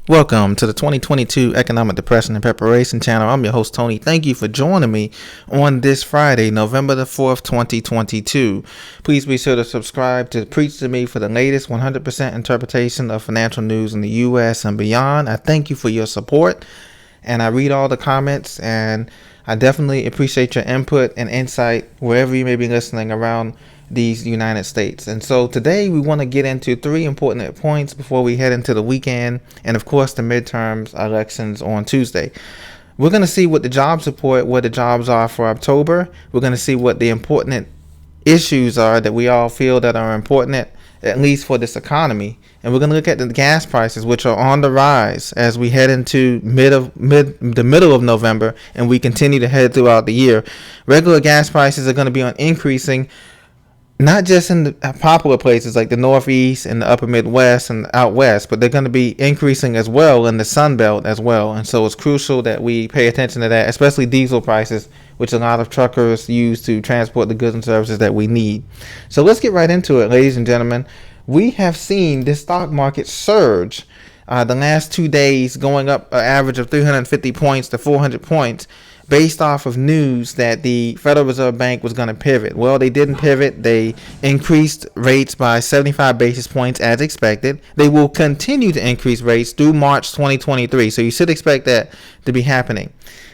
Welcome to the 2022 Economic Depression and Preparation Channel. I'm your host, Tony. Thank you for joining me on this Friday, November the 4th, 2022. Please be sure to subscribe to Preach to Me for the latest 100% interpretation of financial news in the U.S. and beyond. I thank you for your support, and I read all the comments, and I definitely appreciate your input and insight wherever you may be listening around these United States. And so today we want to get into three important points before we head into the weekend and of course the midterms elections on Tuesday. We're going to see what the jobs report, what the jobs are for October. We're going to see what the important issues are that we all feel that are important, at least for this economy. And we're going to look at the gas prices, which are on the rise as we head into the middle of November, and we continue to head throughout the year. Regular gas prices are going to be on increasing, not just in the popular places like the Northeast and the upper Midwest and out West, but they're going to be increasing as well in the Sun Belt as well. And so it's crucial that we pay attention to that, especially diesel prices, which a lot of truckers use to transport the goods and services that we need. So let's get right into it, ladies and gentlemen. We have seen this stock market surge the last 2 days, going up an average of 350 points to 400 points. Based off of news that the Federal Reserve Bank was going to pivot. Well, they didn't pivot. They increased rates by 75 basis points as expected. They will continue to increase rates through March 2023. So you should expect that to be happening.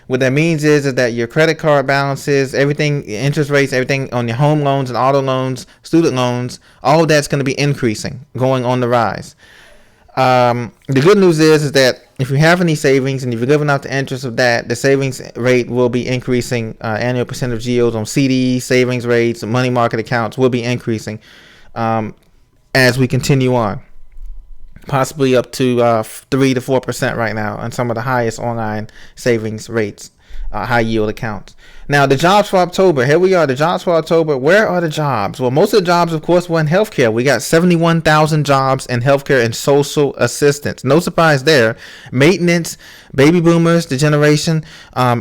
What that means is that your credit card balances, everything, interest rates, everything on your home loans and auto loans, student loans, all of that's going to be increasing, going on the rise. The good news is that if you have any savings and if you're living out the interest of that, the savings rate will be increasing. Annual percentage yields on CDs, savings rates, money market accounts will be increasing as we continue on, possibly up to 3 to 4% right now on some of the highest online savings rates, high yield accounts. Now, the jobs for October. Here we are, the jobs for October. Where are the jobs? Well, most of the jobs, of course, were in healthcare. We got 71,000 jobs in healthcare and social assistance. No surprise there. Maintenance, baby boomers, the generation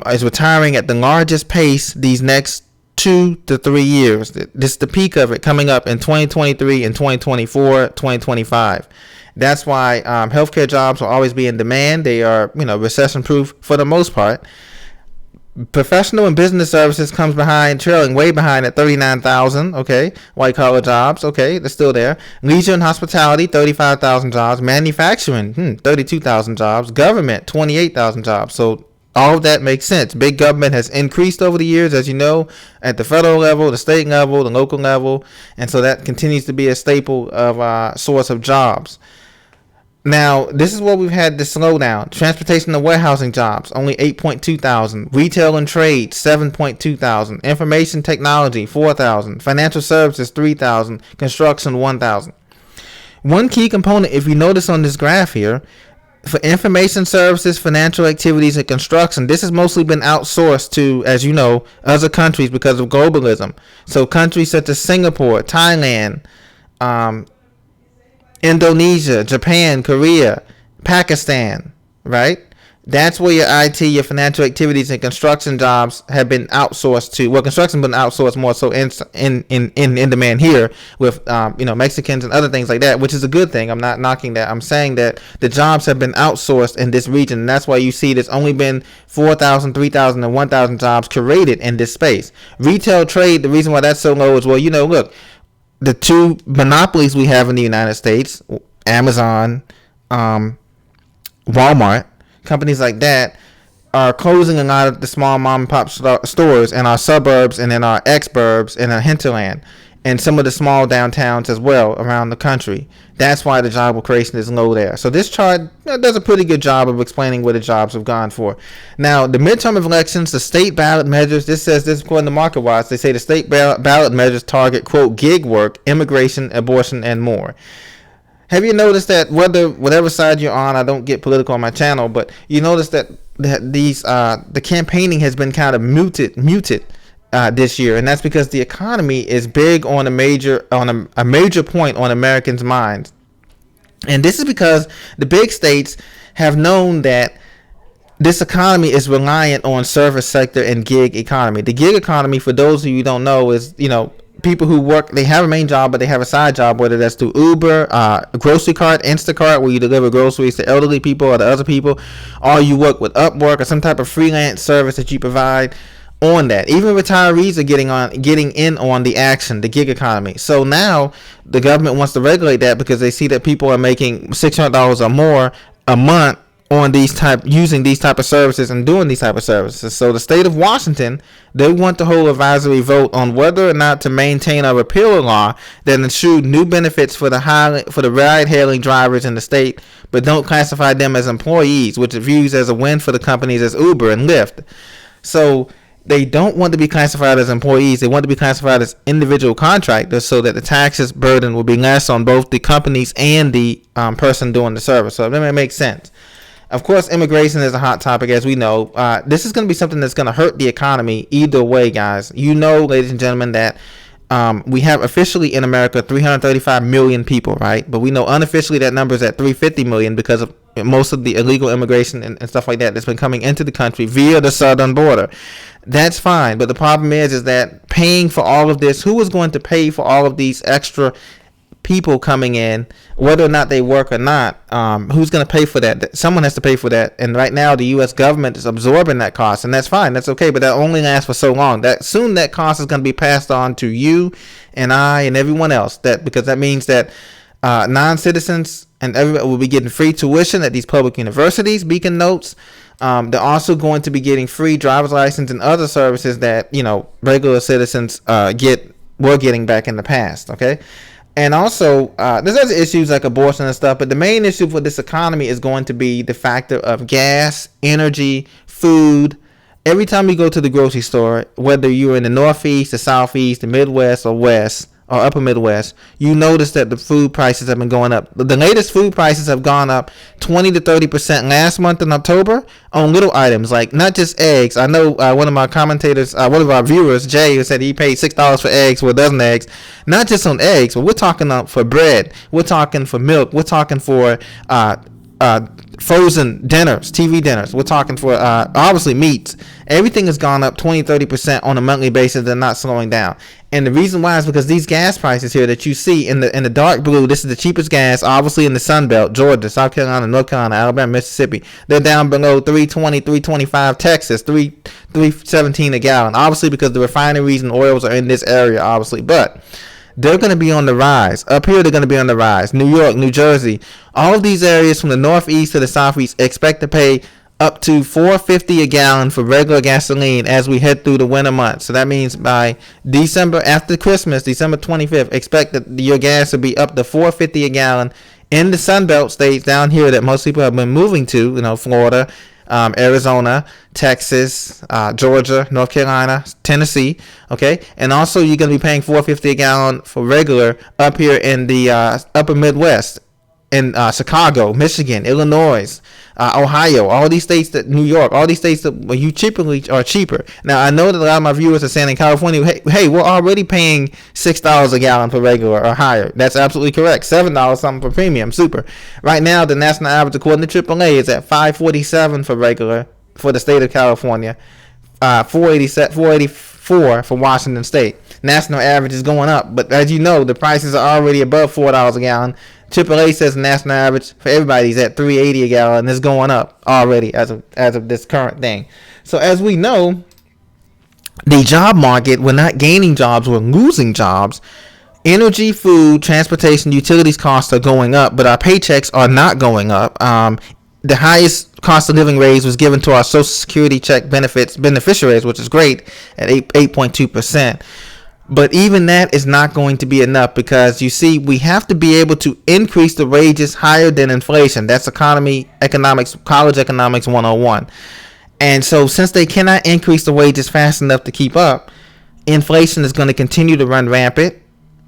is retiring at the largest pace these next 2 to 3 years. This is the peak of it coming up in 2023 and 2024, 2025. That's why healthcare jobs will always be in demand. They are, recession proof for the most part. Professional and business services comes behind, trailing way behind at 39,000. Okay, white collar jobs. Okay, they're still there. Leisure and hospitality, 35,000 jobs. Manufacturing, 32,000 jobs. Government, 28,000 jobs. So all of that makes sense. Big government has increased over the years, as you know, at the federal level, the state level, the local level, and so that continues to be a staple of source of jobs. Now, this is where we've had the slowdown. Transportation and warehousing jobs, only 8.2 thousand. Retail and trade, 7.2 thousand. Information technology, 4,000. Financial services, 3,000. Construction, 1,000. One key component, if you notice on this graph here, for information services, financial activities, and construction, this has mostly been outsourced to, as you know, other countries because of globalism. So countries such as Singapore, Thailand, Indonesia, Japan, Korea, Pakistan, right? That's where your IT, your financial activities, and construction jobs have been outsourced to. Well, construction has been outsourced more so in demand here with Mexicans and other things like that, which is a good thing. I'm not knocking that. I'm saying that the jobs have been outsourced in this region, and that's why you see there's only been 4,000, 3,000, and 1,000 jobs created in this space. Retail trade, the reason why that's so low is, well, look, the two monopolies we have in the United States, Amazon, Walmart, companies like that, are closing a lot of the small mom and pop stores in our suburbs and in our exurbs and our hinterland and some of the small downtowns as well around the country. That's why the job creation is low there. So this chart does a pretty good job of explaining where the jobs have gone for. Now, the midterm elections, the state ballot measures, this according to MarketWatch, they say the state ballot measures target, quote, gig work, immigration, abortion, and more. Have you noticed that whatever side you're on, I don't get political on my channel, but you notice that the campaigning has been kind of muted this year, and that's because the economy is big on a major point on Americans' minds. And this is because the big states have known that this economy is reliant on service sector and gig economy. The gig economy, for those of you who don't know, is people who work, they have a main job, but they have a side job, whether that's through Uber, grocery cart, Instacart, where you deliver groceries to elderly people or to other people, or you work with Upwork or some type of freelance service that you provide on that. Even retirees are getting in on the action, the gig economy. So now the government wants to regulate that because they see that people are making $600 or more a month on using these type of services and doing these type of services. So the state of Washington, they want to hold advisory vote on whether or not to maintain or repeal a law that ensured new benefits for the ride-hailing drivers in the state, but don't classify them as employees, which it views as a win for the companies as Uber and Lyft. So they don't want to be classified as employees. They want to be classified as individual contractors so that the taxes burden will be less on both the companies and the person doing the service. So that makes sense. Of course, immigration is a hot topic, as we know. This is going to be something that's going to hurt the economy either way, guys. You know, ladies and gentlemen, that we have officially in America 335 million people, right? But we know unofficially that number is at 350 million because of most of the illegal immigration and stuff like that that's been coming into the country via the southern border. That's fine. But the problem is that paying for all of this, who is going to pay for all of these extra people coming in, whether or not they work or not? Who's going to pay for that? Someone has to pay for that, and right now the U.S. government is absorbing that cost, and that's fine, that's okay, but that only lasts for so long. That soon that cost is going to be passed on to you and I and everyone else, because that means that non-citizens and everybody will be getting free tuition at these public universities. Beacon notes. They're also going to be getting free driver's license and other services that regular citizens were getting back in the past. Okay. And also, there's other issues like abortion and stuff, but the main issue for this economy is going to be the factor of gas, energy, food. Every time you go to the grocery store, whether you're in the Northeast, the Southeast, the Midwest, or West, or Upper Midwest, you notice that the food prices have been going up. The latest food prices have gone up 20 to 30% last month in October on little items, like not just eggs. I know one of my commentators, one of our viewers, Jay, who said he paid $6 for eggs, for a dozen eggs. Not just on eggs, but we're talking for bread. We're talking for milk. We're talking for frozen dinners, TV dinners. We're talking for obviously meats. Everything has gone up 20-30% on a monthly basis. They're not slowing down. And the reason why is because these gas prices here that you see in the dark blue, this is the cheapest gas, obviously in the Sun Belt, Georgia, South Carolina, North Carolina, Alabama, Mississippi. They're down below $3.20, $3.25. Texas, $3.17 a gallon. Obviously because the refineries and oils are in this area, obviously. But they're going to be on the rise. Up here, they're going to be on the rise. New York, New Jersey, all of these areas from the northeast to the southeast expect to pay up to $4.50 a gallon for regular gasoline as we head through the winter months. So that means by December, after Christmas, December 25th, expect that your gas will be up to $4.50 a gallon in the Sunbelt states down here that most people have been moving to, Florida, Arizona, Texas, Georgia, North Carolina, Tennessee. Okay, and also you're going to be paying $4.50 a gallon for regular up here in the upper Midwest, in Chicago, Michigan, Illinois, Ohio, all these states, New York, all these states that you typically are cheaper. Now, I know that a lot of my viewers are saying in California, hey, we're already paying $6 a gallon for regular or higher. That's absolutely correct. $7 something for premium, super. Right now, the national average, according to AAA, is at $5.47 for regular for the state of California, $4.84 for Washington State. National average is going up, but as you know, the prices are already above $4 a gallon. AAA says the national average for everybody is at $3.80 a gallon, and it's going up already as of this current thing. So as we know, the job market, we're not gaining jobs, we're losing jobs. Energy, food, transportation, utilities costs are going up, but our paychecks are not going up. The highest cost of living raise was given to our Social Security check beneficiaries, which is great, at 8.2%. But even that is not going to be enough because, you see, we have to be able to increase the wages higher than inflation. That's college economics 101. And so since they cannot increase the wages fast enough to keep up, inflation is going to continue to run rampant.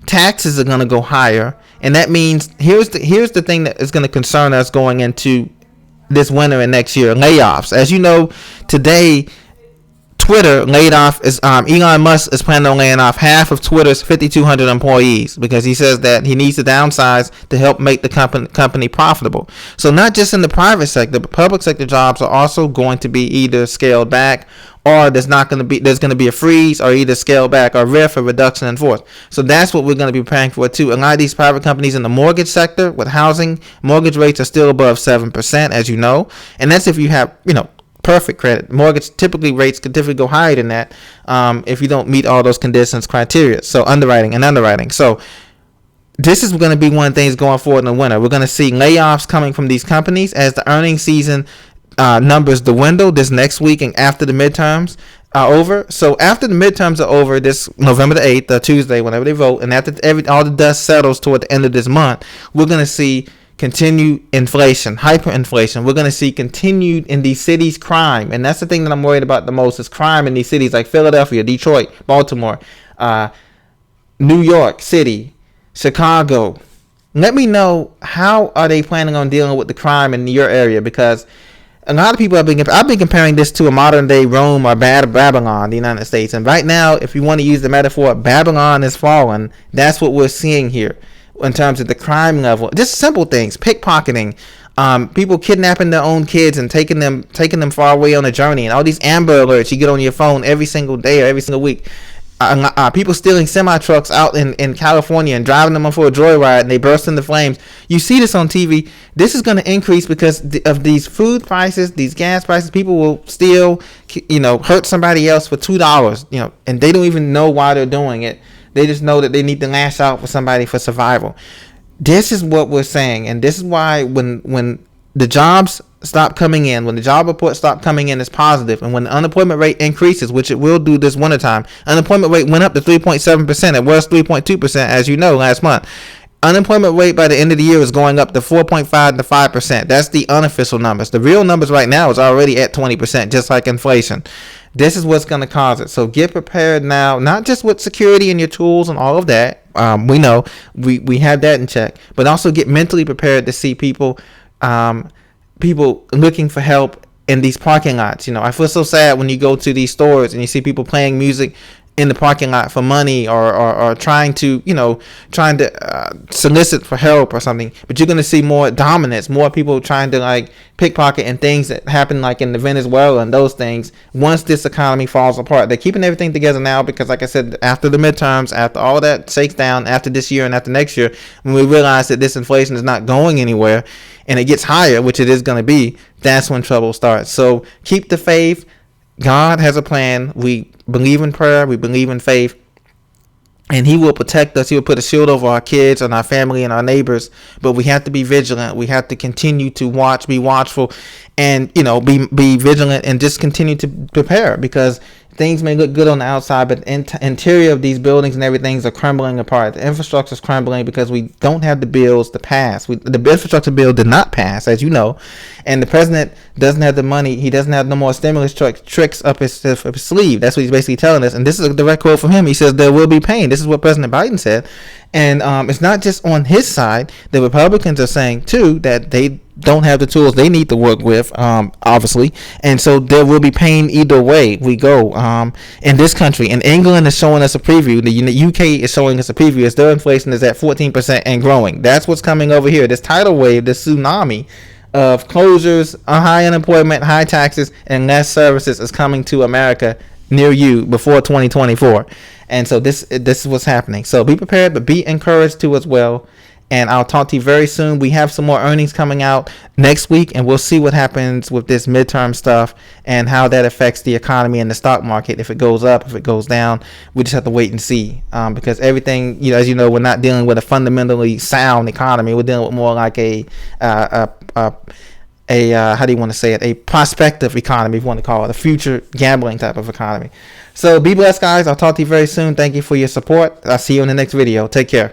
Taxes are going to go higher. And that means here's the thing that is going to concern us going into this winter and next year: layoffs. As you know, today, Twitter laid off Elon Musk is planning on laying off half of Twitter's 5,200 employees because he says that he needs to downsize to help make the company profitable. So not just in the private sector, but public sector jobs are also going to be either scaled back, or there's going to be a freeze, or either scale back or RIF, or reduction in force. So that's what we're going to be preparing for too. A lot of these private companies in the mortgage sector with housing, mortgage rates are still above 7%, as you know, and that's if you have, perfect credit. Mortgage rates could typically go higher than that if you don't meet all those conditions, criteria. So underwriting. So this is going to be one of the things going forward in the winter. We're going to see layoffs coming from these companies as the earnings season numbers dwindle this next week and after the midterms are over. So after the midterms are over, this November the 8th, Tuesday, whenever they vote, and after all the dust settles toward the end of this month, we're going to see continued inflation, hyperinflation. We're going to see continued in these cities crime, and that's the thing that I'm worried about the most is crime in these cities like Philadelphia, Detroit, Baltimore, New York City, Chicago. Let me know, how are they planning on dealing with the crime in your area? Because a lot of people I've been comparing this to a modern day Rome or Babylon, the United States. And right now, if you want to use the metaphor, Babylon is fallen. That's what we're seeing here in terms of the crime level. Just simple things, pickpocketing, people kidnapping their own kids and taking them far away on a journey, and all these Amber Alerts you get on your phone every single day or every single week. People stealing semi-trucks out in California and driving them for a joyride, and they burst into flames. You see this on TV. This is going to increase because of these food prices, these gas prices. People will steal, hurt somebody else for $2, and they don't even know why they're doing it. They just know that they need to lash out for somebody for survival. This is what we're saying, and this is why when the jobs stop coming in, when the job reports stop coming in as positive, and when the unemployment rate increases, which it will do this wintertime. Unemployment rate went up to 3.7%. It was 3.2%, as you know, last month. Unemployment rate by the end of the year is going up to 4.5 to 5%. That's the unofficial numbers. The real numbers right now is already at 20%, just like inflation. This is what's going to cause it. So get prepared now, not just with security and your tools and all of that. We know we have that in check, but also get mentally prepared to see people looking for help in these parking lots. I feel so sad when you go to these stores and you see people playing music in the parking lot for money, or trying to solicit for help or something. But you're going to see more dominance, more people trying to pickpocket, and things that happen like in the Venezuela and those things once this economy falls apart. They're keeping everything together now because, like I said, after the midterms, after all that shakes down, after this year and after next year, when we realize that this inflation is not going anywhere and it gets higher, which it is going to be, that's when trouble starts. So keep the faith. God has a plan. We believe in prayer. We believe in faith. And he will protect us. He will put a shield over our kids and our family and our neighbors. But we have to be vigilant. We have to continue to be watchful, and, be vigilant, and just continue to prepare, because things may look good on the outside, but the interior of these buildings and everything's are crumbling apart. The infrastructure is crumbling because we don't have the bills to pass. The infrastructure bill did not pass, as you know, and the president doesn't have the money. He doesn't have no more stimulus tricks up his sleeve. That's what he's basically telling us. And this is a direct quote from him. He says there will be pain. This is what President Biden said. And it's not just on his side. The Republicans are saying, too, that they don't have the tools they need to work with, obviously. And so there will be pain either way we go in this country. And England is showing us a preview. The UK is showing us a preview as their inflation is at 14% and growing. That's what's coming over here. This tidal wave, this tsunami of closures, high unemployment, high taxes, and less services is coming to America near you before 2024. And so this is what's happening. So be prepared, but be encouraged too as well. And I'll talk to you very soon. We have some more earnings coming out next week, and we'll see what happens with this midterm stuff and how that affects the economy and the stock market. If it goes up, if it goes down, we just have to wait and see. Because everything, as you know, we're not dealing with a fundamentally sound economy. We're dealing with more like a how do you want to say it? A prospective economy, if you want to call it, a future gambling type of economy. So be blessed, guys. I'll talk to you very soon. Thank you for your support. I'll see you in the next video. Take care.